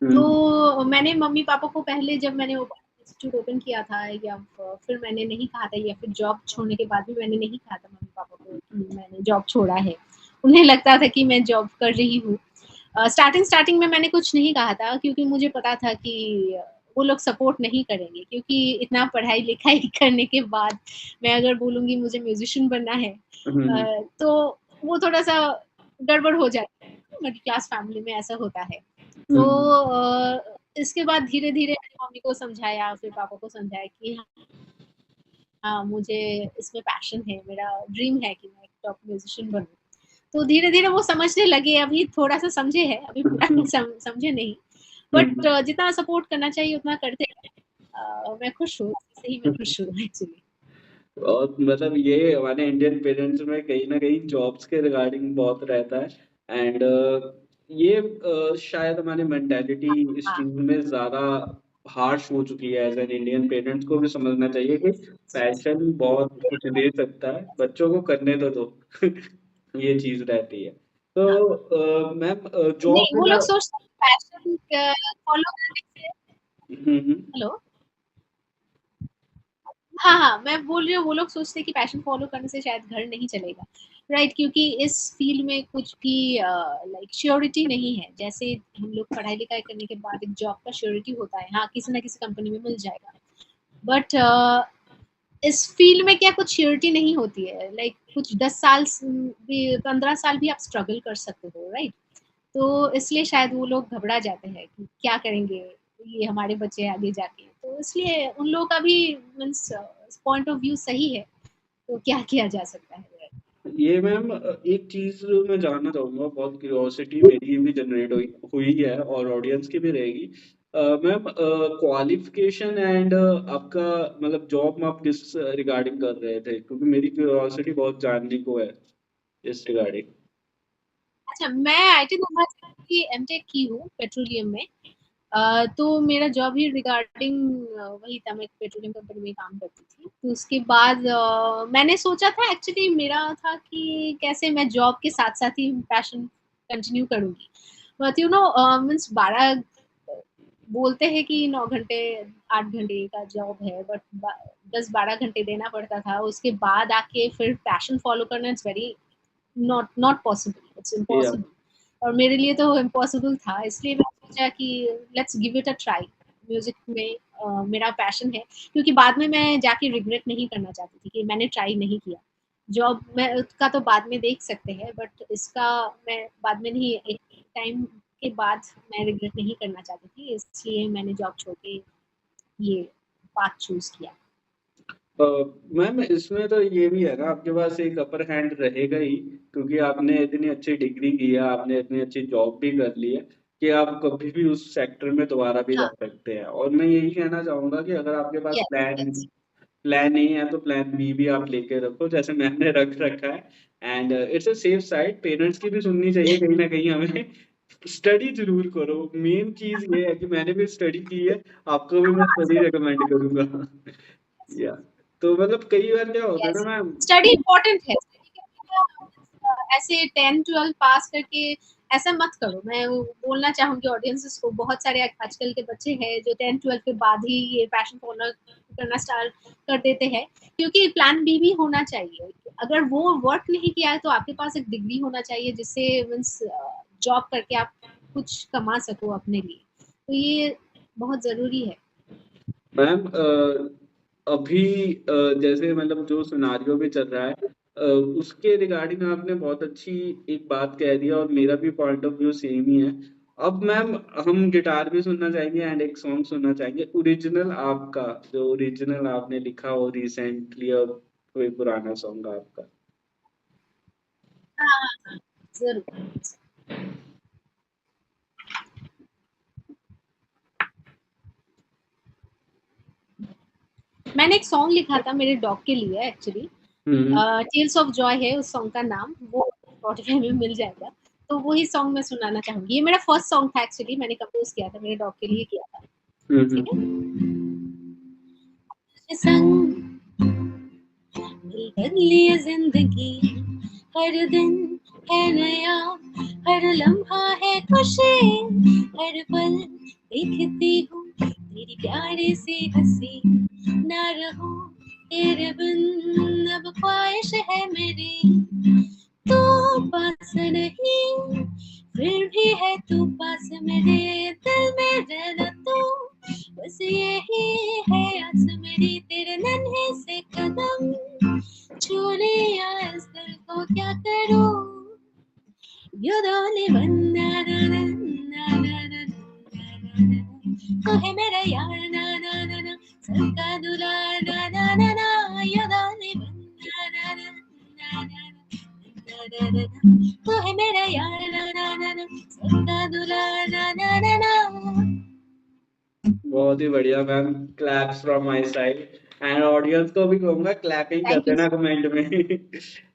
तो मैंने मम्मी पापा को पहले जब मैंने इंस्टीट्यूट ओपन किया था, या फिर मैंने नहीं कहा था, या फिर जॉब छोड़ने के बाद भी मैंने नहीं कहा था मम्मी पापा को कि मैंने जॉब छोड़ा है। उन्हें लगता था कि मैं जॉब कर रही हूँ। स्टार्टिंग में मैंने कुछ नहीं कहा था, क्योंकि मुझे पता था कि वो लोग सपोर्ट नहीं करेंगे, क्योंकि इतना पढ़ाई लिखाई करने के बाद मैं अगर बोलूँगी मुझे म्यूजिशियन बनना है, तो वो थोड़ा सा गड़बड़ हो जाता है। मिडिल क्लास फैमिली में ऐसा होता है। तो इसके बाद धीरे-धीरे मैंने मम्मी को समझाया, फिर पापा को समझाया कि हाँ, मुझे इसमें पैशन है, मेरा ड्रीम है कि मैं एक टॉप म्यूज़िशियन बनूँ। तो धीरे-धीरे वो समझने लगे, अभी थोड़ा-सा समझे हैं, अभी पूरा नहीं समझे नहीं, बट जितना सपोर्ट करना चाहिए उतना करते हैं। मैं खुश हूँ, इससे ही मैं खुश हूँ एक्चुअली। और मतलब ये हमारे इंडियन पेरेंट्स में कहीं न कहीं जॉब्स के रिगार्डिंग बहुत रहता है एंड ये शायद हमारी मेंटालिटी इस हाँ, चीज़ में ज़्यादा हार्श हो चुकी है एज़ एन इंडियन पेरेंट्स को भी समझना चाहिए कि पैशन बहुत कुछ दे सकता है, बच्चों को करने तो दो। ये चीज़ रहती है। तो हाँ। मैम जॉब नहीं, में वो ना लोग सोचते हैं पैशन फॉलो करने से हुँ। हेलो? हाँ, हाँ, मैं बोल रही हूँ वो लोग सोचते हैं कि पैशन फ़ॉलो करने से शायद घर नहीं चलेगा, राइट? क्योंकि इस फ़ील्ड में कुछ भी लाइक श्योरिटी नहीं है। जैसे हम लोग पढ़ाई-लिखाई करने के बाद एक जॉब का श्योरिटी होता है, हाँ, किसी न किसी कंपनी में मिल जाएगा। बट इस फ़ील्ड में क्या कुछ श्योरिटी नहीं होती है, लाइक कुछ 10 साल भी 15 साल भी आप स्ट्रगल कर सकते हो, राइट? तो इसलिए शायद वो लोग घबरा जाते हैं कि क्या करेंगे, ये हमारे बच्चे आगे जाके। तो इसलिए उन लोगों का भी मीन्स पॉइंट ऑफ व्यू सही है, तो क्या किया जा सकता है? ये मैम एक चीज़ मैं जानना चाहूँगा, बहुत क्यूरियोसिटी मेरी भी जनरेट हुई हुई है और ऑडियंस की भी रहेगी। मैम क्वालिफ़िकेशन एंड आपका मतलब जॉब में आप किस रिगार्डिंग कर रहे थे? क्योंकि मेरी क्यूरियोसिटी बहुत जानने को है इस रिगार्डिंग। अच्छा, मैं आईटी मुंबई की एमटेक की हूँ पेट्रोलियम में। तो मेरा जॉब ही रिगार्डिंग वही था, मैं एक पेट्रोलियम कंपनी में काम करती थी। तो उसके बाद मैंने सोचा था एक्चुअली मेरा था कि कैसे मैं जॉब के साथ-साथ ही पैशन कंटिन्यू करूँगी। बट यू नो मीन्स 12 बोलते हैं कि 9 घंटे 8 घंटे का जॉब है बट 10-12 घंटे देना पड़ता था। उसके बाद आके फिर पैशन फ़ॉलो करना it's very not not possible, it's या इम्पॉसिबल। और मेरे लिए तो इम्पॉसिबल था, इसलिए मैंने सोचा कि let's give it a try. Music में मेरा पैशन है, क्योंकि बाद में मैं जाके रिग्रेट नहीं करना चाहती थी कि मैंने ट्राई नहीं किया। जॉब में का तो बाद में देख सकते हैं, बट इसका मैं बाद में नहीं, एक टाइम के बाद मैं रिग्रेट नहीं करना चाहती थी, इसलिए मैंने जॉब छोड़ के ये पाथ चूज़ किया। अ, मैम इसमें तो ये भी है ना आपके पास एक अपर हैंड रहेगा ही क्योंकि आपने इतनी अच्छी डिग्री की है, आपने इतनी अच्छी जॉब भी कर ली है कि आप कभी भी उस सेक्टर में दोबारा भी जा हाँ, सकते हैं और मैं यही कहना चाहूँगा कि अगर आपके पास yes, plan yes. Plan A है तो प्लान बी भी आप लेके रखो जैसे मैंने रख रखा है and it's a safe side parents की भी सुननी चाहिए कहीं ना कहीं हमें स्टडी जरूर करो मेन चीज ये है कि मैंने भी स्टडी की है आपको भी मैं हाँ, स्टडी रिकमेंड करूंगा या तो मतलब कई बार क्या होता है ना यस, मैम स्टडी इम्पोर्टेंट है। स्टडी के बिना ऐसे 10-12 पास करके ऐसा मत करो। मैं वो बोलना चाहूँगी ऑडियंसेस को, बहुत सारे आजकल के बच्चे हैं जो 10-12 के बाद ही ये पैशन फ़ॉलो करना स्टार्ट कर देते हैं, क्योंकि प्लान बी भी होना चाहिए। अगर वो वर्क नहीं किया है तो आपके पास एक डिग्री होना चाहिए जिससे मीन्स जॉब करके आप कुछ कमा सको अपने लिए। तो ये बहुत ज़रूरी है। मैम अभी जैसे मतलब जो सिनारियो भी चल रहा है उसके रिगार्डिंग आपने बहुत अच्छी एक बात कह दी और मेरा भी पॉइंट ऑफ व्यू सेम ही है अब मैम हम गिटार भी सुनना चाहेंगे एंड एक सॉन्ग सुनना चाहेंगे ओरिजिनल आपका जो ओरिजिनल आपने लिखा हो रिसेंटली और कोई पुराना सॉन्ग आपका हाँ, हाँ, हाँ, ज़रूर। मैंने एक सॉन्ग लिखा था मेरे डॉग के लिए actually. Hmm tales of joy है उस सॉन्ग का नाम, वो स्पॉटिफ़ाई में मिल जाएगा। तो वही सॉन्ग मैं सुनाना चाहूँगी। ये मेरा फर्स्ट सॉन्ग था एक्चुअली, मैंने कंपोज़ किया था, मेरे डॉग के लिए किया था। ठीक है? हम्म तुझे संग मिल बदली है ज़िंदगी, हर दिन है नया, हर लम्हा है खुशी, हर पल देखती हूँ तेरी प्यारी सी हँसी, ना रहूँ तेरे बिन अब ख्वाहिश है मेरी, तू पास नहीं फिर भी है तू पास मेरे दिल में रहना तू, बस यही है आस मेरी तेरे नन्हे से कदम छू लिया इस दिल को क्या करूं, you're the only one na, na, na, na, na, na, ना ना, तो है मेरा यार ना ना ना ना, सबका दुलार ना ना ना ना। बहुत ही बढ़िया ma'am, claps from my side. And audience को भी कहूंगा क्लैपिंग कर थैंक यू। देना कमेंट में।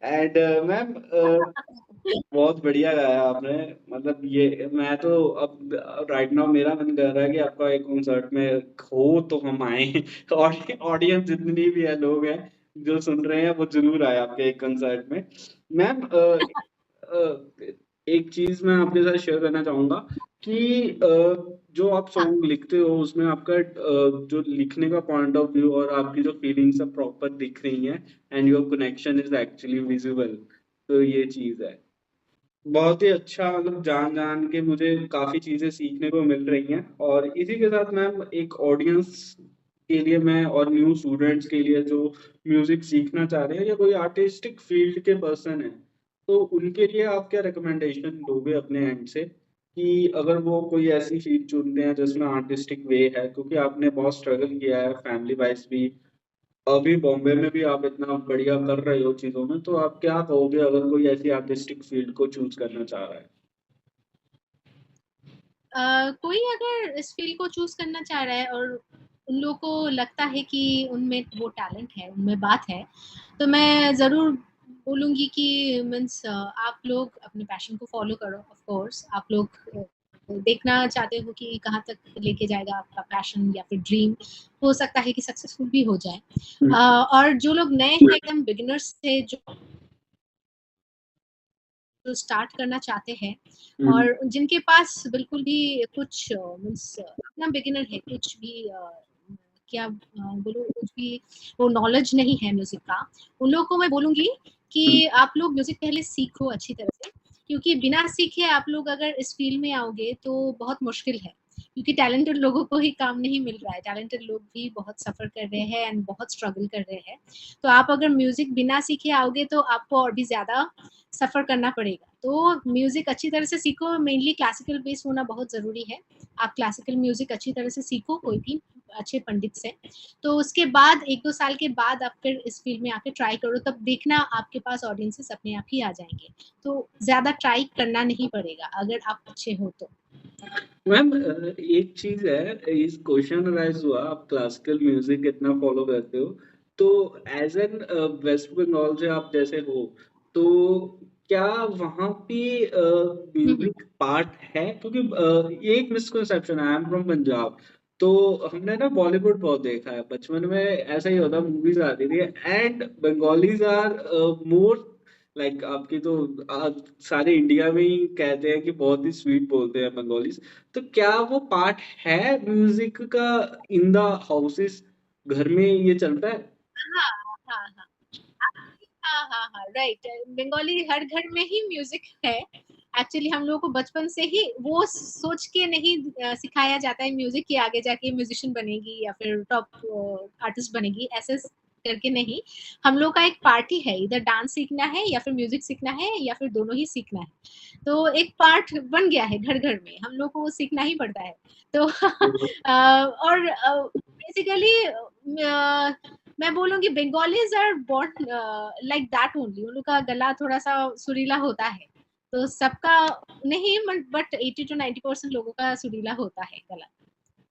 एंड मैम बहुत बढ़िया गाया आपने। मतलब ये मैं तो अब राइट नाउ मेरा मन कर रहा है कि आपका एक कॉन्सर्ट में हो तो हम आए। ऑडियंस जितनी भी है लोग हैं जो सुन रहे हैं वो जरूर आए आपके एक कॉन्सर्ट में। मैम एक चीज मैं आपके साथ शेयर करना चाहूंगा कि जो आप हाँ, सॉन्ग लिखते हो उसमें आपका जो लिखने का पॉइंट ऑफ व्यू और आपकी जो फीलिंग्स सब प्रॉपर दिख रही हैं and your connection is actually visible. तो ये चीज है बहुत ही अच्छा। मतलब जान जान के मुझे काफी चीजें सीखने को मिल रही हैं। और इसी के साथ मैम एक ऑडियंस के लिए मैं और न्यू स्टूडेंट्स के लिए जो म्यूजिक सीखना चाह रहे हैं या कोई आर्टिस्टिक फील्ड के पर्सन है तो उनके लिए आप क्या रिकमेंडेशन दोगे अपने एंड से कि अगर वो कोई ऐसी फील्ड चुनते हैं जिसमें आर्टिस्टिक वे है, क्योंकि आपने बहुत स्ट्रगल किया है फैमिली वाइज भी, अभी बॉम्बे में भी आप इतना बढ़िया कर रहे हो चीजों में, तो आप क्या कहोगे अगर कोई ऐसी आर्टिस्टिक फील्ड को चूज करना चाह रहा है? कोई अगर इस फील्ड को चूज करना चाह रहा है और उन लोगों को लगता है कि उनमें वो टैलेंट है, उनमें बात है, तो मैं जरूर बोलूंगी कि मीन्स आप लोग अपने पैशन को फॉलो करो। ऑफ कोर्स आप लोग देखना चाहते हो कि कहाँ तक लेके जाएगा आपका पैशन या फिर ड्रीम, हो सकता है कि सक्सेसफुल भी हो जाए। और जो लोग नए हैं एकदम बिगिनर्स से जो स्टार्ट करना चाहते हैं और जिनके पास बिल्कुल भी कुछ मीन्स इतना बिगिनर है, कुछ भी क्या बोलूं, कुछ भी वो नॉलेज नहीं है म्यूजिक का, उन लोगों को मैं बोलूंगी कि आप लोग म्यूजिक पहले सीखो अच्छी तरह से, क्योंकि बिना सीखे आप लोग अगर इस फील्ड में आओगे तो बहुत मुश्किल है, क्योंकि टैलेंटेड लोगों को ही काम नहीं मिल रहा है, टैलेंटेड लोग भी बहुत सफर कर रहे हैं एंड बहुत स्ट्रगल कर रहे हैं। तो आप अगर म्यूजिक बिना सीखे आओगे तो आपको और भी ज्यादा सफर करना पड़ेगा। तो म्यूजिक अच्छी तरह से सीखो, मेनली क्लासिकल बेस होना बहुत जरूरी है। आप क्लासिकल म्यूजिक अच्छी तरह से सीखो कोई भी अच्छे पंडित से, तो उसके बाद 1-2 साल के बाद आप फिर इस फील्ड में आके ट्राई करो, तब देखना आपके पास ऑडियंसेस अपने आप ही आ जाएंगे। तो ज्यादा ट्राई करना नहीं पड़ेगा अगर आप अच्छे हो तो। मैम एक चीज है, इस क्वेश्चन राइज हुआ, आप क्लासिकल म्यूजिक इतना फॉलो करते हो तो एज एन वेस्ट बंगाल से आप जैसे हो, तो क्या वहाँ पे म्यूजिक पार्ट है? क्योंकि ये एक मिसकंसेप्शन है, आई एम फ्रॉम पंजाब, तो हमने ना बॉलीवुड बहुत देखा है बचपन में, ऐसा ही होता मूवीज आती थी and Bengalis are more like आपकी तो सारे इंडिया में ही कहते हैं कि बहुत ही स्वीट बोलते हैं बंगालीज। तो क्या वो पार्ट है म्यूजिक का इन द हाउसेस, घर में ये चलता है? हाँ, हाँ, हाँ। हाँ, हाँ, हाँ, राइट। बंगाली हर घर में ही म्यूजिक है। एक्चुअली हम लोगों को बचपन से ही वो सोच के नहीं सिखाया जाता है म्यूजिक कि आगे जाके म्यूजिशियन बनेगी या फिर टॉप आर्टिस्ट बनेगी, ऐसे करके नहीं। हम लोग का एक पार्टी है, इधर डांस सीखना है या फिर म्यूजिक सीखना है या फिर दोनों ही सीखना है। तो एक पार्ट बन गया है घर घर में, हम लोग को वो सीखना ही पड़ता है। तो और बेसिकली मैं बोलूंगी Bengalis are born like that only, उन लोग का गला थोड़ा सा सुरीला होता है, तो सबका नहीं, बट 80 to 90% लोगों का सुरीला होता है गला।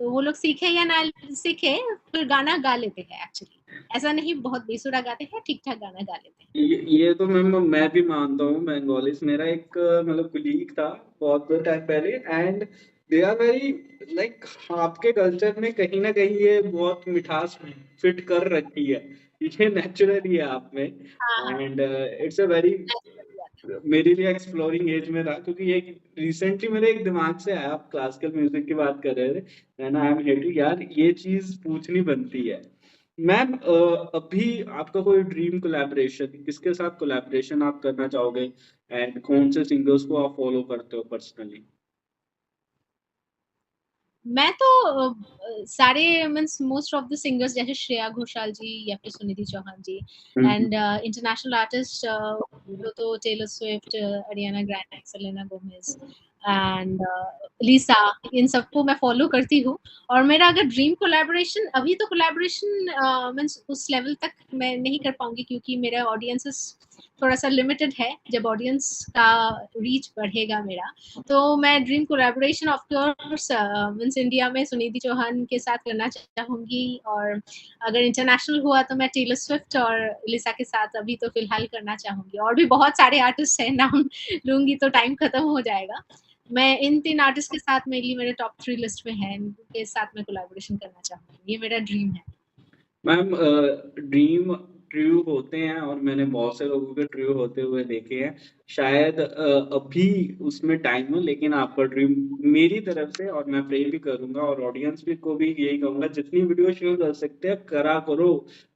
तो वो लोग सीखे या ना सीखे फिर गाना गा लेते हैं एक्चुअली, ऐसा नहीं बहुत बेसुरा गाते हैं, ठीक ठाक गाना गा लेते हैं। ये तो मैं भी मानता हूँ बंगालीज। मेरा एक मतलब कुलीग था बहुत टाइम पहले and they are very like, आपके कल्चर में कहीं ना कहीं ये बहुत मिठास फिट कर रखी है, ये नेचुरली है आप में। हाँ, हाँ, and it's a very, naturally आता मेरे लिए एक्सप्लोरिंग एज में था, क्योंकि ये रिसेंटली मेरे एक दिमाग से आया, आप क्लासिकल म्यूजिक की बात कर रहे थे एंड आई एम हेटिंग यार, ये चीज पूछनी बनती है। मैम अभी आपका कोई ड्रीम कोलैबोरेशन, किसके साथ कोलैबोरेशन आप करना चाहोगे एंड कौन से सिंगर्स को आप फॉलो करते हो पर्सनली? मैं तो सारे means most of the singers जैसे श्रेया घोषाल जी या फिर Sunidhi Chauhan ji, and international artist तो Taylor Swift, Ariana Grande, Selena Gomez and Lisa, इन सबको मैं फॉलो करती हूँ। और मेरा अगर ड्रीम कोलैबोरेशन, अभी तो कोलैबोरेशन मीन्स उस लेवल तक मैं नहीं कर पाऊंगी क्योंकि मेरा ऑडियंसेस थोड़ा सा लिमिटेड है, जब ऑडियंस का रीच बढ़ेगा मेरा तो मैं dream collaboration of course means India में सुनिधि चौहान के साथ करना चाहूंगी, और अगर इंटरनेशनल हुआ तो मैं टेलर स्विफ्ट और लिसा के साथ अभी तो फिलहाल करना चाहूंगी। और भी बहुत सारे आर्टिस्ट हैं, नाम लूंगी तो टाइम खत्म हो जाएगा। मैं इन 3 आर्टिस्ट के साथ मेनली मेरे टॉप 3 लिस्ट में है, इनके साथ मैं कोलैबोरेशन करना चाहूंगी, ये मेरा ड्रीम है। मैम ड्रीम ट्रू होते हैं और मैंने बहुत से लोगों के ट्रू होते हुए देखे हैं। शायद अभी उसमें टाइम हो, लेकिन आपका ड्रीम मेरी तरफ से, और मैं प्रे भी करूंगा और ऑडियंस भी को भी यही कहूंगा, जितनी वीडियो शेयर कर सकते हैं करा करो।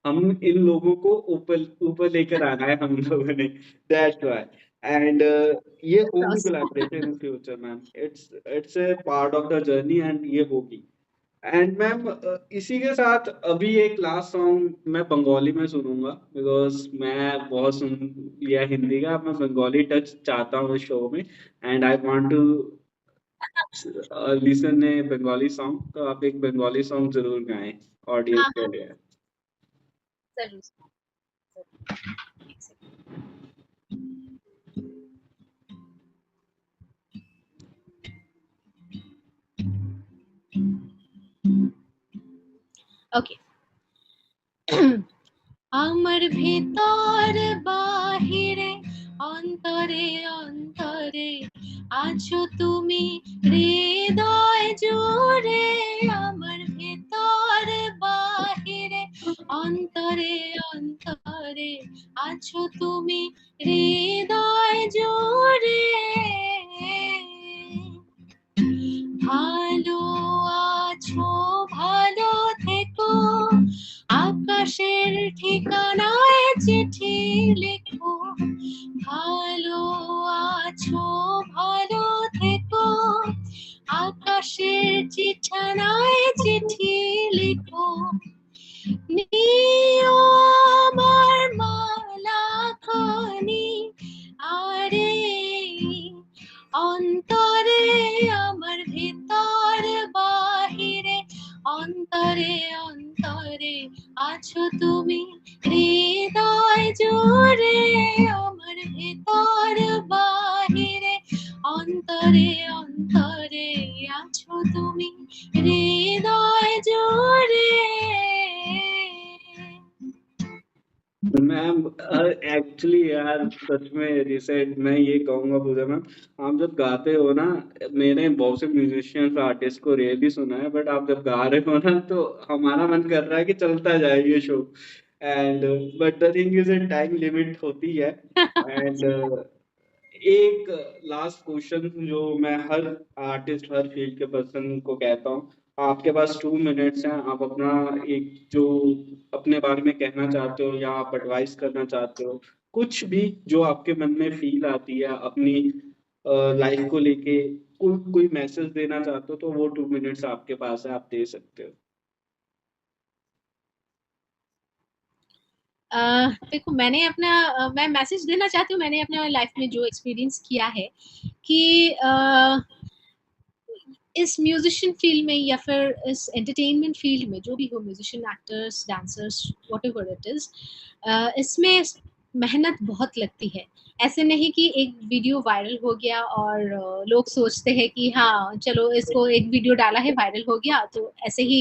हम इन लोगों को ऊपर ऊपर लेकर आना है हम लोगों ने, दैट्स व्हाई। एंड ये होगी collaboration in future ma'am, it's a part of the journey and ये होगी। एंड मैम इसी के साथ अभी एक लास्ट सॉन्ग मैं बंगाली में सुनूंगा, बिकॉज मैं बहुत सुन लिया हिंदी का, मैं बंगाली टच चाहता हूँ इस शो में, and I want to listen a Bengali song. तो आप एक बंगाली सॉन्ग जरूर गाएं ऑडियंस हाँ के हाँ, लिए। जरूर जरूर। एक सेकंड। ওকে। আমার ভেতর বাহিরে অন্তরে অন্তরে আছো তুমি হৃদয় জুড়ে, আমার ভেতর বাহিরে অন্তরে অন্তরে আছো তুমি হৃদয় জুড়ে, ভালো আছো ভালো থেকো, আকাশের ঠিকানায় চিঠি লেখো, ভালো আছো ভালো থেকো, আকাশের ঠিকানায় চিঠি লিখো, নিও আমার মালা খানি আরে অন্তরে, আমার ভেতর বাহিরে অন্তরে অন্তরে আছো তুমি হৃদয় জুড়ে, আমার ভেতর বাহিরে অন্তরে অন্তরে আছো তুমি হৃদয় জুড়ে। मैम एक्चुअली यार सच में रिसेंट मैं ये कहूंगा पूजा मैम, आप जब गाते हो ना, मैंने बहुत से म्यूजिशियंस आर्टिस्ट को रियली सुना है, बट आप जब गा रहे हो ना तो हमारा मन कर रहा है कि चलता जाए ये show. And but the thing is time limit होती है। एंड एक लास्ट क्वेश्चन जो मैं हर आर्टिस्ट हर फील्ड के पर्सन को कहता हूँ, आपके पास 2 मिनट्स हैं, आप अपना एक जो अपने बारे में कहना चाहते हो या आप एडवाइस करना चाहते हो, कुछ भी जो आपके मन में फील आती है अपनी लाइफ को लेके, कोई मैसेज देना चाहते हो तो वो 2 मिनट्स आपके पास है, आप दे सकते हो। देखो मैंने अपना मैं मैसेज देना चाहती हूँ, मैंने अपने लाइफ में जो एक्सपीरियंस किया है कि इस म्यूजिशियन फील्ड में या फिर इस एंटरटेनमेंट फील्ड में जो भी हो, musician, actors, dancers, whatever it is, इसमें मेहनत बहुत लगती है। ऐसे नहीं कि एक वीडियो वायरल हो गया और लोग सोचते हैं कि हाँ चलो इसको एक वीडियो डाला है वायरल हो गया तो ऐसे ही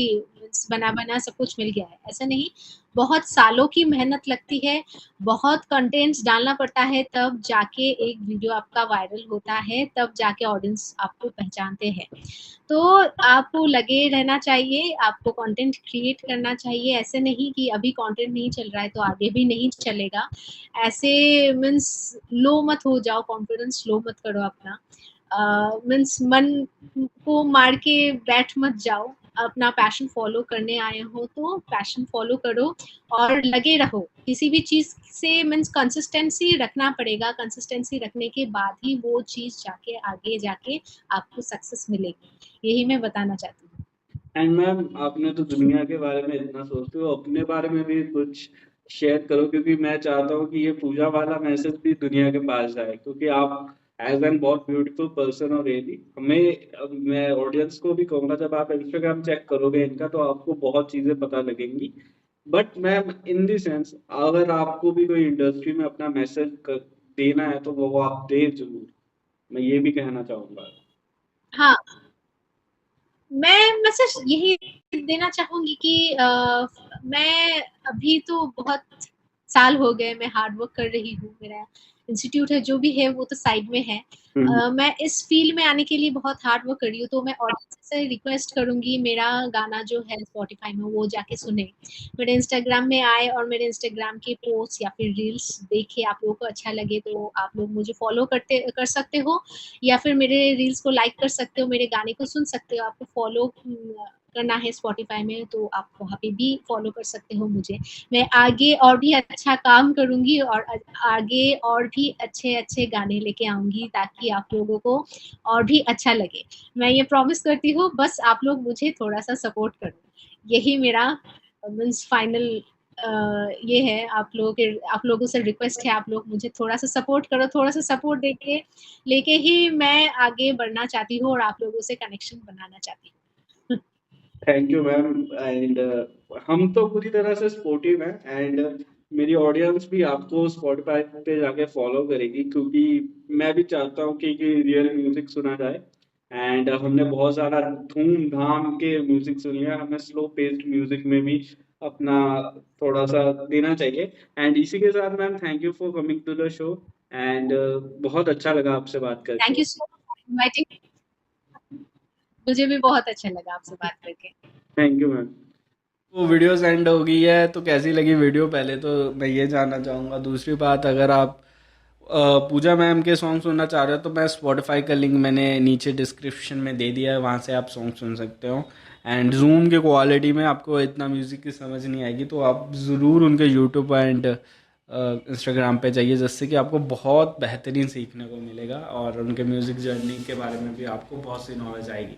बना बना सब कुछ मिल गया है, ऐसा नहीं। बहुत सालों की मेहनत लगती है, बहुत कंटेंट्स डालना पड़ता है, तब जाके एक वीडियो आपका वायरल होता है, तब जाके ऑडियंस आपको पहचानते हैं। तो आपको लगे रहना चाहिए, आपको कंटेंट क्रिएट करना चाहिए। ऐसे नहीं कि अभी कंटेंट नहीं चल रहा है तो आगे भी नहीं चलेगा, ऐसे मीन्स लो मत हो जाओ, कॉन्फिडेंस लो मत करो अपना, मीन्स मन को मार के बैठ मत जाओ। अपना पैशन फॉलो करने आए हो तो पैशन फॉलो करो और लगे रहो। किसी भी चीज से मीन्स कंसिस्टेंसी रखना पड़ेगा, कंसिस्टेंसी रखने के बाद ही वो चीज जाके आगे जाके आपको सक्सेस मिलेगी, यही मैं बताना चाहती हूँ। एंड मैम आपने तो दुनिया के बारे में इतना सोचते हो, अपने बारे में भी कुछ शेयर करो, क्योंकि मैं चाहता हूँ कि ये पूजा वाला मैसेज भी दुनिया के पास जाए, क्योंकि आप एज एन बहुत ब्यूटीफुल पर्सन हो रियली। मैं ऑडियंस को भी कहूंगा, जब आप इंस्टाग्राम चेक करोगे इनका तो आपको बहुत चीजें पता लगेंगी। But ma'am in the sense अगर आपको भी कोई इंडस्ट्री में अपना मैसेज देना है तो वो आप दे जरूर, मैं ये भी कहना चाहूंगा। हाँ, मैं मैसेज यही देना चाहूँगी कि मैं अभी तो बहुत साल हो गए, मैं हार्ड वर्क कर रही हूँ, मेरा इंस्टीट्यूट है, जो भी है वो तो साइड में है। मैं इस फील्ड में आने के लिए बहुत हार्ड वर्क कर रही हूँ, तो मैं ऑडियंस से रिक्वेस्ट करूँगी मेरा गाना जो है स्पॉटिफ़ाई में वो जाके सुने। मेरे इंस्टाग्राम में आए और मेरे इंस्टाग्राम के पोस्ट या फिर रील्स देखे, आप लोगों को अच्छा लगे तो आप लोग मुझे फ़ॉलो कर सकते हो, या फिर मेरे रील्स को लाइक कर सकते हो, मेरे गाने को सुन सकते हो। आपको फ़ॉलो करना है स्पॉटिफ़ाई में तो आप वहाँ पे भी फ़ॉलो कर सकते हो मुझे। मैं आगे और भी अच्छा काम करूँगी और आगे और भी अच्छे-अच्छे गाने लेके आऊँगी ताकि आप लोगों को और भी अच्छा लगे। मैं ये प्रॉमिस करती हूँ, बस आप लोग मुझे थोड़ा-सा सपोर्ट करो। यही मेरा मीन्स फाइनल ये है, आप लोगों से रिक्वेस्ट है, आप लोग मुझे थोड़ा-सा सपोर्ट करो, थोड़ा-सा सपोर्ट देके लेके ही मैं आगे बढ़ना चाहती हूँ और आप लोगों से कनेक्शन बनाना चाहती हूँ। Thank you ma'am. एंड हम तो पूरी तरह से सपोर्टिव हैं, एंड मेरी ऑडियंस भी आपको स्पॉटिफाई पे जाके फॉलो करेगी, क्योंकि मैं भी चाहता हूँ कि रियल म्यूजिक सुना जाए। एंड हमने बहुत सारा धूमधाम के म्यूजिक सुनी है, हमें स्लो पेस्ड म्यूजिक में भी अपना थोड़ा सा देना चाहिए। एंड इसी के साथ ma'am thank you for coming to the show. And बहुत अच्छा लगा आपसे बात थैंक करके। You so much for inviting. मुझे भी बहुत अच्छा लगा आपसे बात करके। Thank you ma'am. तो वीडियो सेंड हो गई है, तो कैसी लगी वीडियो पहले तो मैं ये जानना चाहूँगा। दूसरी बात, अगर आप पूजा मैम के सॉन्ग सुनना चाह रहे हो तो मैं स्पॉटिफाई का लिंक मैंने नीचे डिस्क्रिप्शन में दे दिया है, वहाँ से आप सॉन्ग सुन सकते हो। एंड जूम की क्वालिटी में आपको इतना म्यूज़िक की समझ नहीं आएगी, तो आप ज़रूर उनके यूट्यूब एंड इंस्टाग्राम पे जाइए, जिससे कि आपको बहुत बेहतरीन सीखने को मिलेगा और उनके म्यूज़िक जर्नी के बारे में भी आपको बहुत सी नॉलेज आएगी।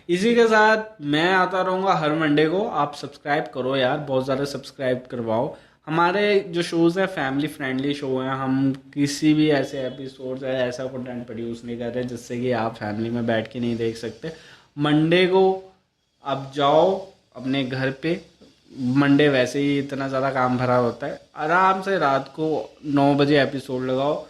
इसी के साथ मैं आता रहूँगा हर मंडे को। आप सब्सक्राइब करो यार, बहुत ज़्यादा सब्सक्राइब करवाओ। हमारे जो शोज़ हैं फैमिली फ्रेंडली शो हैं, हम किसी भी ऐसे एपिसोड्स या ऐसा कंटेंट प्रोड्यूस नहीं कर रहे जिससे कि आप फैमिली में बैठ के नहीं देख सकते। मंडे को आप जाओ अपने घर पे, मंडे वैसे ही इतना ज़्यादा काम भरा होता है, आराम से रात को 9 बजे एपिसोड लगाओ,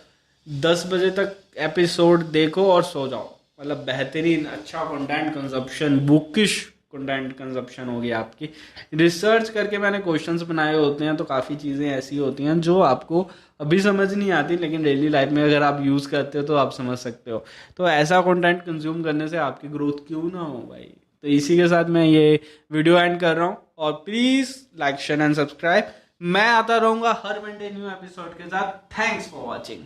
10 बजे तक एपिसोड देखो और सो जाओ। मतलब बेहतरीन अच्छा content consumption, bookish content consumption होगी आपकी। रिसर्च करके मैंने क्वेश्चंस बनाए होते हैं, तो काफ़ी चीज़ें ऐसी होती हैं जो आपको अभी समझ नहीं आती, लेकिन डेली लाइफ में अगर आप यूज़ करते हो तो आप समझ सकते हो। तो ऐसा कंटेंट कंज्यूम करने से आपकी ग्रोथ क्यों ना हो भाई। तो इसी के साथ मैं ये वीडियो एंड कर रहा हूँ, और please like share and subscribe. मैं आता रहूँगा हर मंडे न्यू एपिसोड के साथ। Thanks for watching.